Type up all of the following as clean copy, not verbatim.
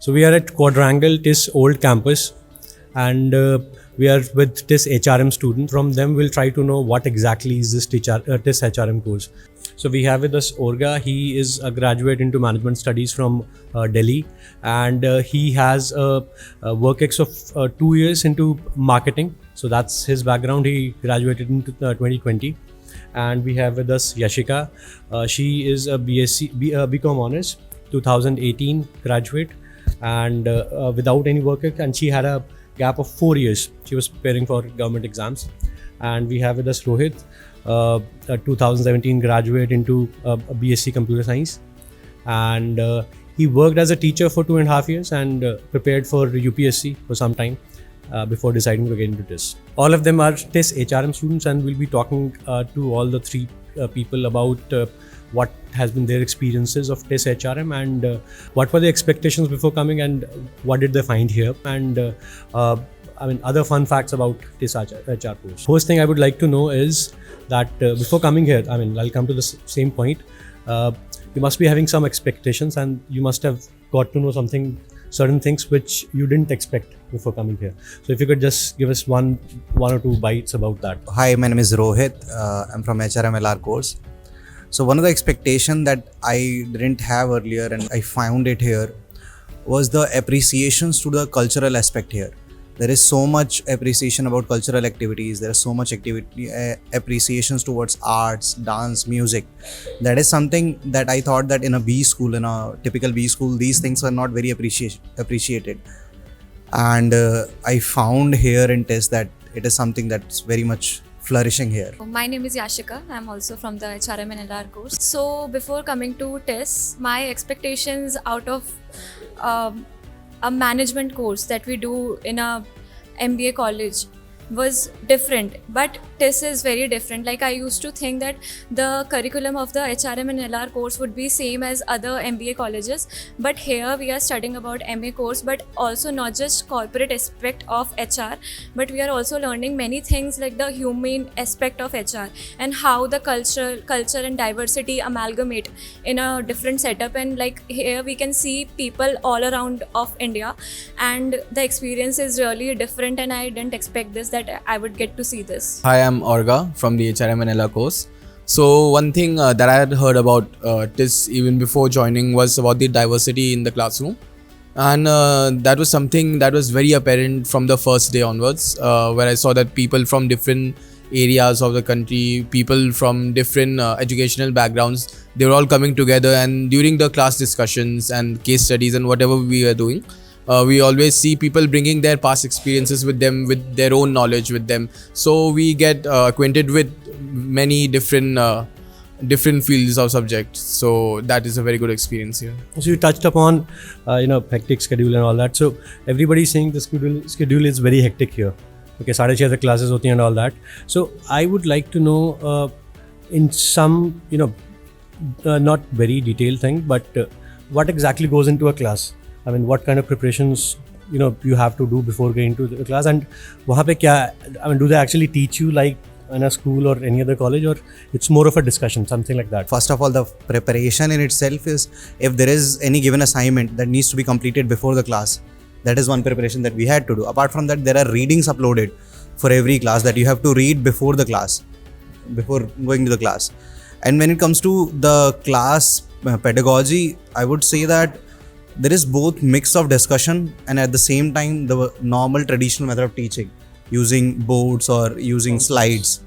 So we are at Quadrangle TISS Old Campus, and we are with TISS HRM students. From them, we'll try to know what exactly is this TISS HRM course. So we have with us Orga. He is a graduate into management studies from Delhi, and he has a work ex of 2 years into marketing. So that's his background. He graduated in 2020. And we have with us Yashika. She is a BCom honors, 2018 graduate, and without any work, and she had a gap of 4 years. She was preparing for government exams. And we have with us Rohit, a 2017 graduate into a BSc Computer Science, and he worked as a teacher for 2.5 years and prepared for UPSC for some time before deciding to get into TISS. All of them are TISS HRM students, and we'll be talking to all the three people about what has been their experiences of TISS HRM and what were the expectations before coming and what did they find here, and other fun facts about TISS HR course. First thing I would like to know is that before coming here, I'll come to the same point. You must be having some expectations, and you must have got to know certain things which you didn't expect before coming here. So if you could just give us one or two bites about that. Hi, my name is Rohit. I'm from HRM&LR course. So one of the expectation that I didn't have earlier and I found it here was the appreciations to the cultural aspect here. There is so much appreciation about cultural activities. There is so much appreciations towards arts, dance, music. That is something that I thought that in a B school, in a typical B school, these things are not very appreciated. And I found here in TISS that it is something that's very much flourishing here. My name is Yashika. I'm also from the HRM&LR course. So before coming to TISS, my expectations out of a management course that we do in a MBA college was different, but TISS is very different. Like I used to think that the curriculum of the HRM&LR course would be same as other MBA colleges, but here we are studying about MA course, but also not just corporate aspect of HR, but we are also learning many things like the human aspect of HR and how the culture and diversity amalgamate in a different setup. And like here we can see people all around of India, and the experience is really different, and I didn't expect this, that I would get to see this. Hi, I'm Orga from the HRM&LR course. So one thing that I had heard about TISS even before joining was about the diversity in the classroom, and that was something that was very apparent from the first day onwards, where I saw that people from different areas of the country, people from different educational backgrounds, they were all coming together, and during the class discussions and case studies and whatever we were doing, we always see people bringing their past experiences with them, with their own knowledge with them. So we get acquainted with many different fields of subjects. So that is a very good experience here. So you touched upon hectic schedule and all that. So everybody's saying the schedule is very hectic here. Okay, 6:30 the classes hoti and all that. So I would like to know in some not very detailed thing, but what exactly goes into a class? What kind of preparations you have to do before getting to the class, and wahan pe kya, do they actually teach you like in a school or any other college, or it's more of a discussion, something like that? First of all, the preparation in itself is, if there is any given assignment that needs to be completed before the class, that is one preparation that we had to do. Apart from that, there are readings uploaded for every class that you have to read before the class, before going to the class. And when it comes to the class pedagogy, I would say that there is both mix of discussion and at the same time the normal traditional method of teaching using boards or using slides.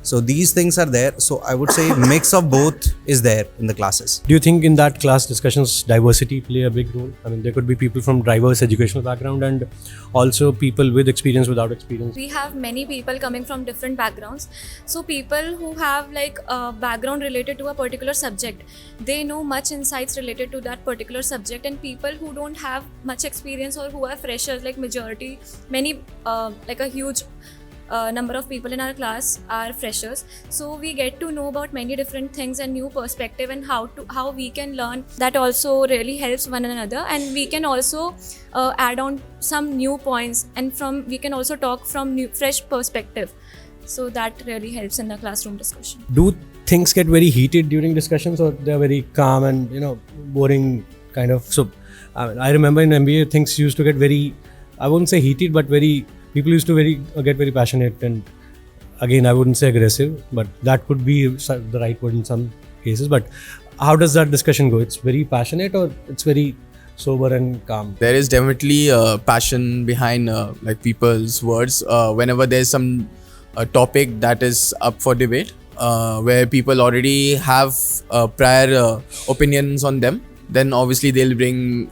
So these things are there. So I would say mix of both is there in the classes. Do you think in that class discussions diversity play a big role? There could be people from diverse educational background and also people with experience, without experience. We have many people coming from different backgrounds. So people who have like a background related to a particular subject, they know much insights related to that particular subject, and people who don't have much experience or who are freshers, like majority, like a huge number of people in our class are freshers. So we get to know about many different things and new perspective, and how we can learn. That also really helps one another, and we can also add on some new points, and we can also talk from fresh perspective. So that really helps in the classroom discussion. Do things get very heated during discussions, or they're very calm and boring kind of? So I remember in MBA things used to get very, I wouldn't say heated, but people used to get very passionate, and again I wouldn't say aggressive, but that could be the right word in some cases. But how does that discussion go? It's very passionate or it's very sober and calm? There is definitely passion behind like people's words. Whenever there's some topic that is up for debate, where people already have prior opinions on them, then obviously they'll bring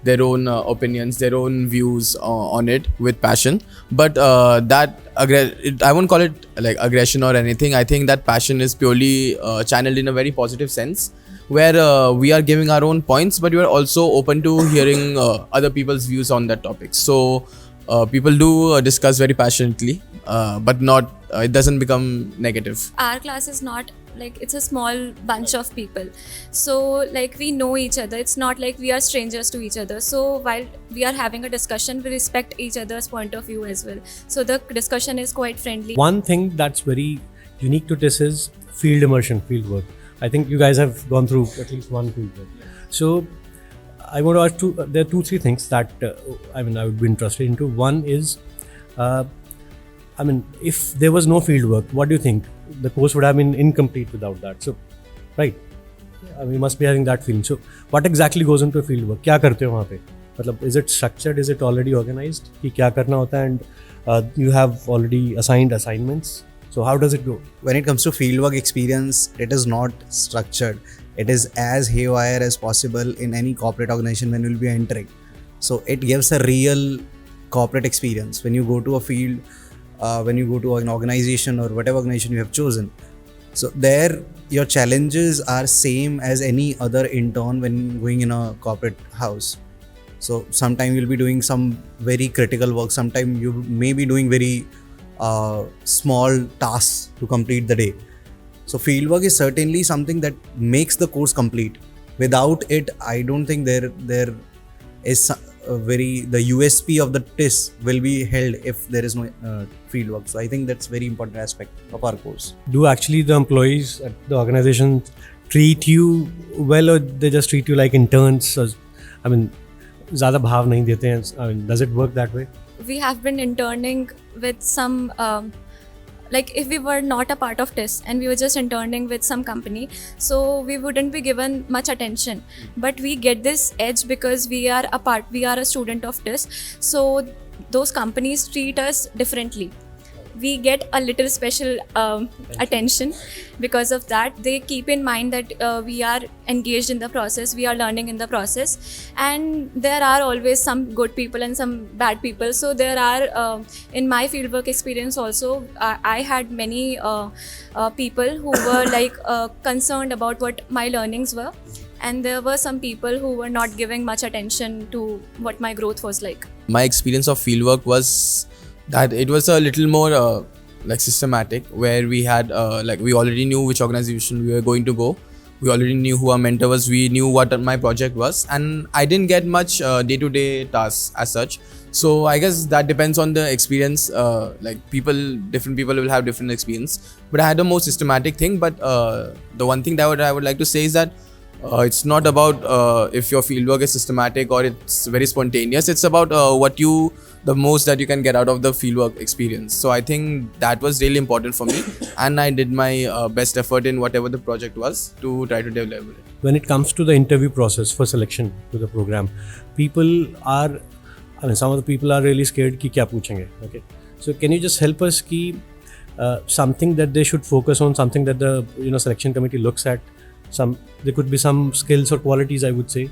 their own opinions, their own views on it with passion. But I won't call it like aggression or anything. I think that passion is purely channeled in a very positive sense, where we are giving our own points, but we are also open to hearing other people's views on that topic. So people do discuss very passionately, but not it doesn't become negative. Our class is not like, it's a small bunch of people, so like we know each other. It's not like we are strangers to each other. So while we are having a discussion, we respect each other's point of view as well, so the discussion is quite friendly. One thing that's very unique to TISS is field immersion, field work. I think you guys have gone through at least one field work. So I want to ask there are 2-3 things that I would be interested into. One is, if there was no field work, what do you think? The course would have been incomplete without that. So, right? We must be having that feeling. So, what exactly goes into a field work? क्या करते हो वहाँ पे? मतलब, is it structured? Is it already organized? कि क्या करना होता है? And you have already assigned assignments. So, how does it go? When it comes to fieldwork experience, it is not structured. It is as haywire as possible in any corporate organization when you will be entering. So it gives a real corporate experience when you go to a field, when you go to an organization or whatever organization you have chosen. So there your challenges are same as any other intern when going in a corporate house. So sometime you'll be doing some very critical work, sometime you may be doing very small tasks to complete the day. So fieldwork is certainly something that makes the course complete. Without it, I don't think there is the USP of the TISS will be held if there is no fieldwork. So I think that's very important aspect of our course. Do actually the employees at the organization treat you well, or they just treat you like interns? ज़्यादा भाव नहीं देते हैं. Does it work that way? We have been interning with some like if we were not a part of TISS and we were just interning with some company, so we wouldn't be given much attention, but we get this edge because we are a student of TISS, so those companies treat us differently. We get a little special attention because of that. They keep in mind that we are engaged in the process, we are learning in the process, and there are always some good people and some bad people. So there are, in my fieldwork experience also, I had many people who were like concerned about what my learnings were, and there were some people who were not giving much attention to what my growth was like. My experience of fieldwork was that it was a little more like systematic, where we had like we already knew which organization we were going to go. We already knew who our mentor was. We knew what my project was, and I didn't get much day-to-day tasks as such. So I guess that depends on the experience. Like different people will have different experience. But I had a more systematic thing. But the one thing that I would like to say is that it's not about if your fieldwork is systematic or it's very spontaneous. It's about the most that you can get out of the fieldwork experience. So I think that was really important for me, and I did my best effort in whatever the project was to try to develop it. When it comes to the interview process for selection to the program, some of the people are really scared कि क्या पूछेंगे. Okay, so can you just help us कि something that they should focus on, something that the selection committee looks at. There could be some skills or qualities, I would say,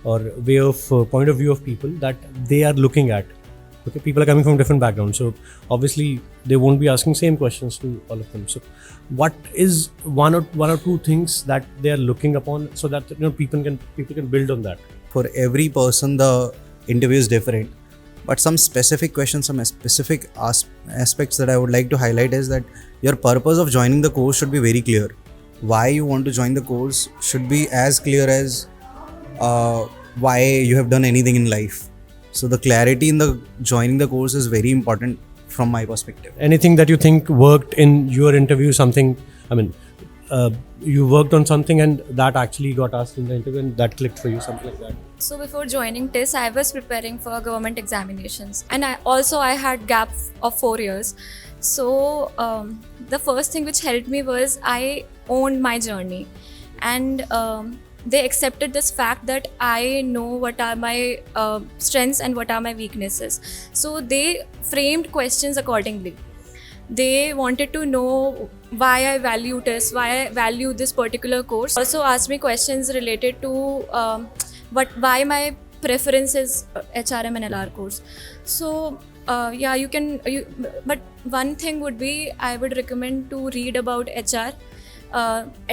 or way of point of view of people that they are looking at. Okay, people are coming from different backgrounds, so obviously they won't be asking same questions to all of them. So, what is one or two things that they are looking upon so that people can build on that? For every person, the interview is different, but some specific questions, some specific aspects that I would like to highlight is that your purpose of joining the course should be very clear. Why you want to join the course should be as clear as why you have done anything in life. So the clarity in the joining the course is very important from my perspective. Anything that you think worked in your interview, something, you worked on something and that actually got asked in the interview and that clicked for you, something like that? So before joining TISS, I was preparing for government examinations, and I had gap of 4 years. So the first thing which helped me was I owned my journey, and they accepted this fact that I know what are my strengths and what are my weaknesses. So they framed questions accordingly. They wanted to know why I value TISS, why I value this particular course. Also asked me questions related to why my preference is HRM&LR course. So yeah, but one thing would be I would recommend to read about HR.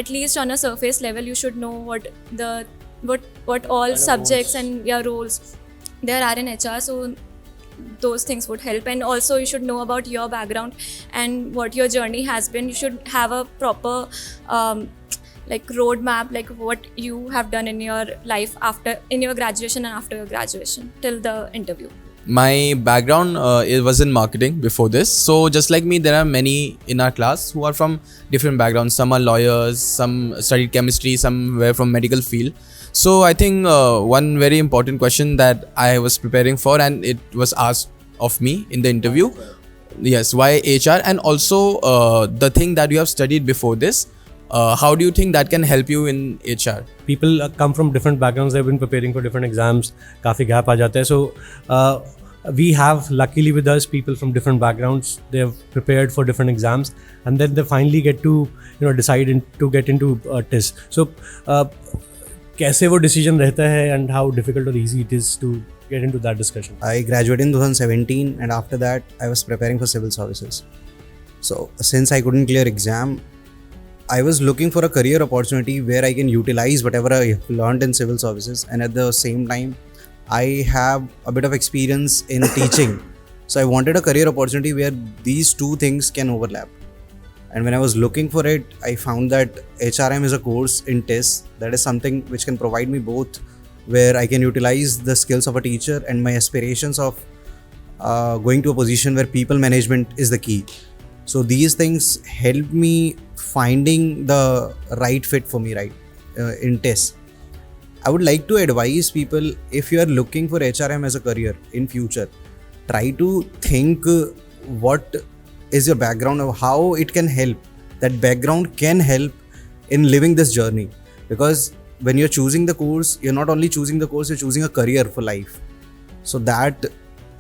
At least on a surface level, you should know what all subjects and roles there are in HR. So those things would help, and also you should know about your background and what your journey has been. You should have a proper like roadmap, like what you have done in your life in your graduation and after your graduation till the interview. My background it was in marketing before this. So just like me, there are many in our class who are from different backgrounds. Some are lawyers, some studied chemistry, some were from medical field. So I think one very important question that I was preparing for, and it was asked of me in the interview, yes, why HR, and also the thing that you have studied before this, how do you think that can help you in HR? People come from different backgrounds. They've been preparing for different exams. काफ़ी gap आ जाता है. So we have luckily with us people from different backgrounds. They have prepared for different exams, and then they finally get to decide to get into TISS. So कैसे वो decision रहता है, and how difficult or easy it is to get into that discussion? I graduated in 2017, and after that I was preparing for civil services. So since I couldn't clear exam, I was looking for a career opportunity where I can utilize whatever I learned in civil services, and at the same time I have a bit of experience in teaching. So I wanted a career opportunity where these two things can overlap. And when I was looking for it, I found that HRM is a course in TISS that is something which can provide me both, where I can utilize the skills of a teacher and my aspirations of going to a position where people management is the key. So these things help me finding the right fit for me, in TISS. I would like to advise people, if you are looking for HRM as a career in future, try to think what is your background or how it can help. That background can help in living this journey, because when you're choosing the course, you're not only choosing the course, you're choosing a career for life. So that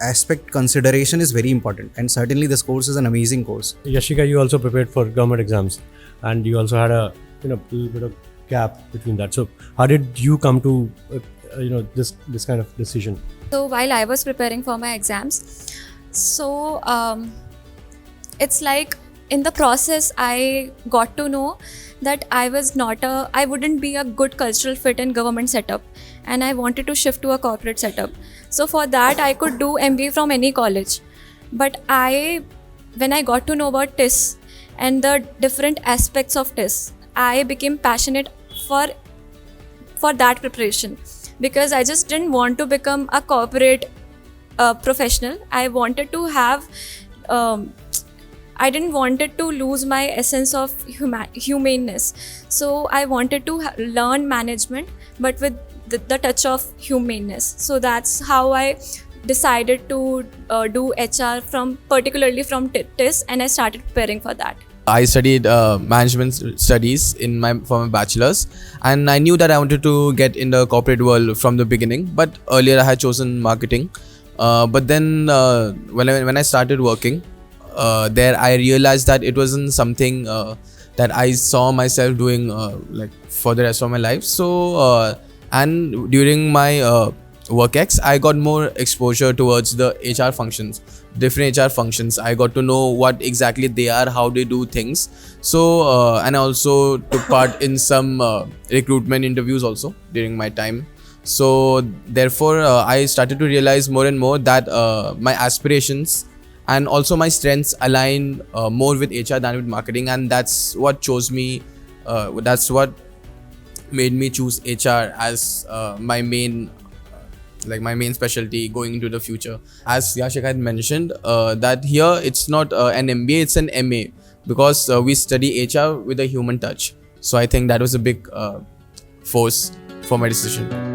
aspect consideration is very important, and certainly this course is an amazing course. Yashika, you also prepared for government exams, and you also had a little bit of gap between that. So how did you come to this kind of decision? So while I was preparing for my exams, so it's like in the process I got to know that I wouldn't be a good cultural fit in government setup, and I wanted to shift to a corporate setup. So for that I could do MBA from any college. But when I got to know about TISS and the different aspects of TISS, I became passionate for that preparation, because I just didn't want to become a corporate professional. I wanted to have I didn't wanted to lose my essence of humaneness. So I wanted to learn management, but with the touch of humaneness. So that's how I decided to do HR particularly from TISS, and I started preparing for that. I studied management studies for my bachelor's, and I knew that I wanted to get in the corporate world from the beginning. But earlier I had chosen marketing. But then when I started working there, I realized that it wasn't something that I saw myself doing like for the rest of my life. So and during my work ex, I got more exposure towards the HR functions, different HR functions. I got to know what exactly they are, how they do things. So and I also took part in some recruitment interviews also during my time. So therefore I started to realize more and more that my aspirations and also my strengths align more with HR than with marketing, and that's what that's what made me choose HR as my main specialty going into the future. As Yashika had mentioned, that here it's not an MBA, it's an MA, because we study HR with a human touch. So I think that was a big force for my decision.